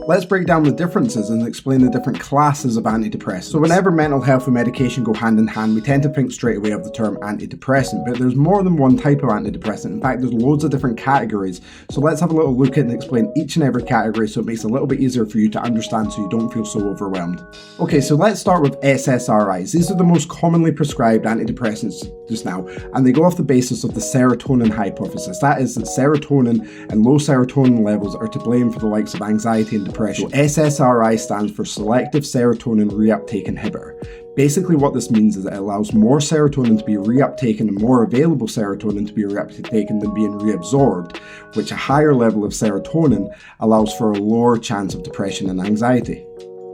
Let's break down the differences and explain the different classes of antidepressants. So whenever mental health and medication go hand in hand, we tend to think straight away of the term antidepressant, but there's more than one type of antidepressant. In fact, there's loads of different categories. So let's have a little look at and explain each and every category so it makes it a little bit easier for you to understand so you don't feel so overwhelmed. Okay, so let's start with SSRIs. These are the most commonly prescribed antidepressants just now, and they go off the basis of the serotonin hypothesis. That is that serotonin and low serotonin levels are to blame for the likes of anxiety and depression. So SSRI stands for Selective Serotonin Reuptake Inhibitor. Basically what this means is that it allows more serotonin to be reuptaken and more available serotonin to be reuptaken than being reabsorbed, which a higher level of serotonin allows for a lower chance of depression and anxiety.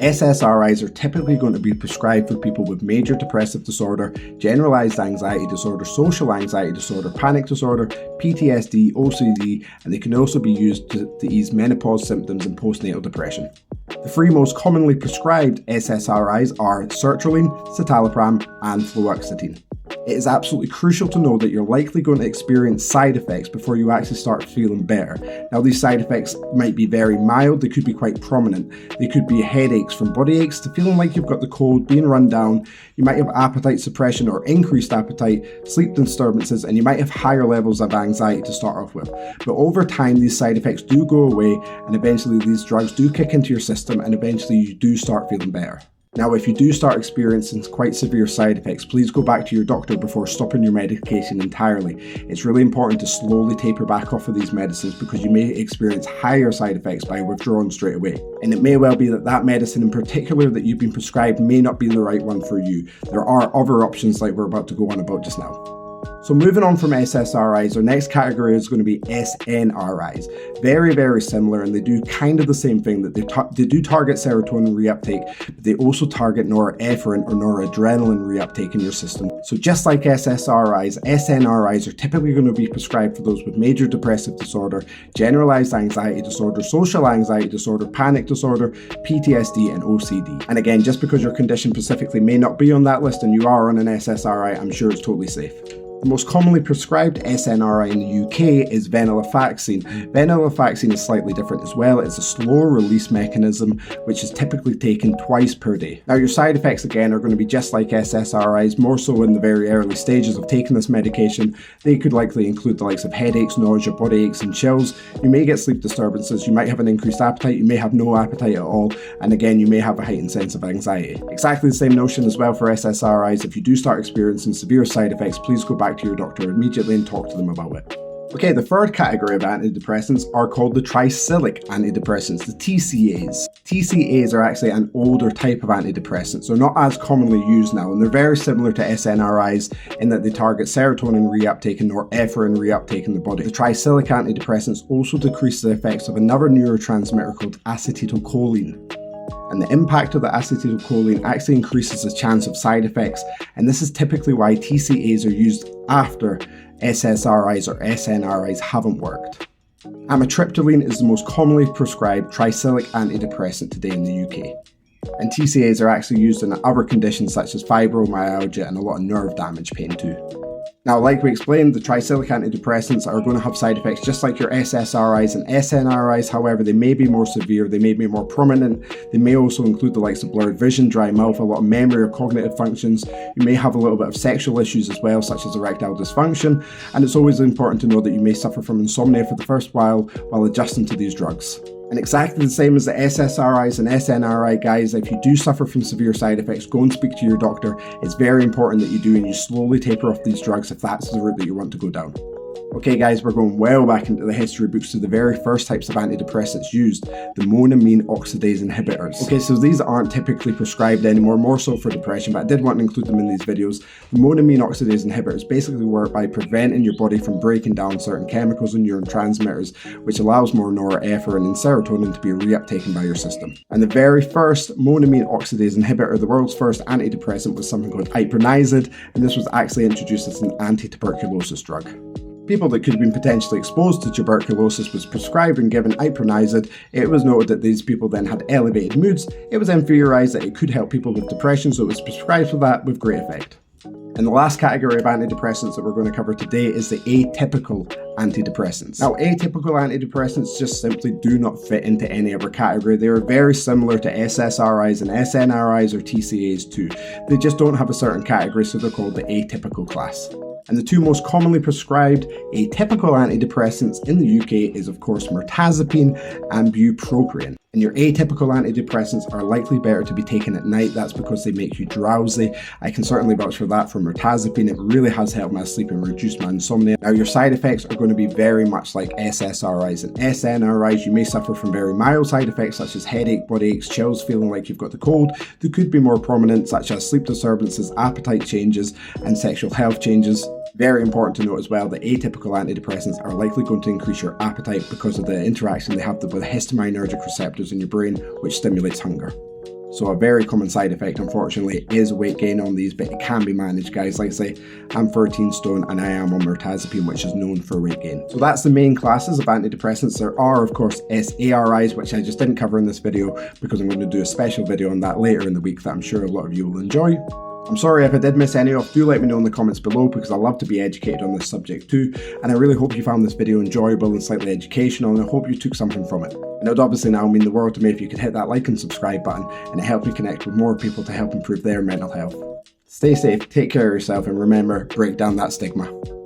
SSRIs are typically going to be prescribed for people with major depressive disorder, generalized anxiety disorder, social anxiety disorder, panic disorder, PTSD, OCD, and they can also be used to ease menopause symptoms and postnatal depression. The three most commonly prescribed SSRIs are sertraline, citalopram, and fluoxetine. It is absolutely crucial to know that you're likely going to experience side effects before you actually start feeling better. Now, these side effects might be very mild, they could be quite prominent. They could be headaches from body aches to feeling like you've got the cold, being run down. You might have appetite suppression or increased appetite, sleep disturbances, and you might have higher levels of anxiety to start off with. But over time, these side effects do go away, and eventually these drugs do kick into your system, and eventually you do start feeling better. Now, if you do start experiencing quite severe side effects, please go back to your doctor before stopping your medication entirely. It's really important to slowly taper back off of these medicines because you may experience higher side effects by withdrawing straight away. And it may well be that that medicine in particular that you've been prescribed may not be the right one for you. There are other options like we're about to go on about just now. So moving on from SSRIs, our next category is going to be SNRIs. Very, very similar, and they do kind of the same thing, that they do target serotonin reuptake, but they also target norepinephrine or noradrenaline reuptake in your system. So just like SSRIs, SNRIs are typically going to be prescribed for those with major depressive disorder, generalized anxiety disorder, social anxiety disorder, panic disorder, PTSD, and OCD. And again, just because your condition specifically may not be on that list and you are on an SSRI, I'm sure it's totally safe. The most commonly prescribed SNRI in the UK is venlafaxine. Venlafaxine is slightly different as well. It's a slower release mechanism which is typically taken twice per day. Now, your side effects again are going to be just like SSRIs, more so in the very early stages of taking this medication. They could likely include the likes of headaches, nausea, body aches and chills. You may get sleep disturbances, you might have an increased appetite, you may have no appetite at all, and again you may have a heightened sense of anxiety. Exactly the same notion as well for SSRIs. If you do start experiencing severe side effects, please go back to your doctor immediately and talk to them about it. Okay, the third category of antidepressants are called the Tricyclic Antidepressants, the TCAs. TCAs are actually an older type of antidepressants. They're not as commonly used now, and they're very similar to SNRIs in that they target serotonin reuptake and norepinephrine reuptake in the body. The tricyclic antidepressants also decrease the effects of another neurotransmitter called acetylcholine. And the impact of the acetylcholine actually increases the chance of side effects, and this is typically why TCAs are used after SSRIs or SNRIs haven't worked. Amitriptyline is the most commonly prescribed tricyclic antidepressant today in the UK. And TCAs are actually used in other conditions such as fibromyalgia and a lot of nerve damage pain too. Now, like we explained, the tricyclic antidepressants are going to have side effects just like your SSRIs and SNRIs. However, they may be more severe, they may be more prominent. They may also include the likes of blurred vision, dry mouth, a lot of memory or cognitive functions. You may have a little bit of sexual issues as well, such as erectile dysfunction. And it's always important to know that you may suffer from insomnia for the first while adjusting to these drugs. And exactly the same as the SSRIs and SNRI guys, if you do suffer from severe side effects, go and speak to your doctor. It's very important that you do, and you slowly taper off these drugs if that's the route that you want to go down. Okay guys, we're going well back into the history books to the very first types of antidepressants used, the Monoamine Oxidase Inhibitors. Okay, so these aren't typically prescribed anymore, more so for depression, but I did want to include them in these videos. The Monoamine Oxidase Inhibitors basically work by preventing your body from breaking down certain chemicals and neurotransmitters, which allows more norepinephrine and serotonin to be reuptaken by your system. And the very first Monoamine Oxidase Inhibitor, the world's first antidepressant, was something called ipronizid, and this was actually introduced as an anti-tuberculosis drug. People that could have been potentially exposed to tuberculosis was prescribed and given ipronizid. It was noted that these people then had elevated moods. It was then theorized that it could help people with depression, so it was prescribed for that with great effect. And the last category of antidepressants that we're going to cover today is the atypical antidepressants. Now, atypical antidepressants just simply do not fit into any other category. They are very similar to SSRIs and SNRIs or TCAs too. They just don't have a certain category, so they're called the atypical class. And the two most commonly prescribed atypical antidepressants in the UK is, of course, mirtazapine and bupropion. And your atypical antidepressants are likely better to be taken at night. That's because they make you drowsy. I can certainly vouch for that for mirtazapine. It really has helped my sleep and reduced my insomnia. Now, your side effects are going to be very much like SSRIs and SNRIs. You may suffer from very mild side effects such as headache, body aches, chills, feeling like you've got the cold. They could be more prominent, such as sleep disturbances, appetite changes, and sexual health changes. Very important to note as well that atypical antidepressants are likely going to increase your appetite because of the interaction they have with the histaminergic receptors in your brain, which stimulates hunger. So a very common side effect, unfortunately, is weight gain on these, but it can be managed, guys. Like I say, I'm 13 stone and I am on mirtazapine, which is known for weight gain. So that's the main classes of antidepressants. There are, of course, SARIs, which I just didn't cover in this video because I'm going to do a special video on that later in the week that I'm sure a lot of you will enjoy. I'm sorry if I did miss any off, do let me know in the comments below because I love to be educated on this subject too, and I really hope you found this video enjoyable and slightly educational, and I hope you took something from it. And it would obviously now mean the world to me if you could hit that like and subscribe button, and it helps me connect with more people to help improve their mental health. Stay safe, take care of yourself, and remember, break down that stigma.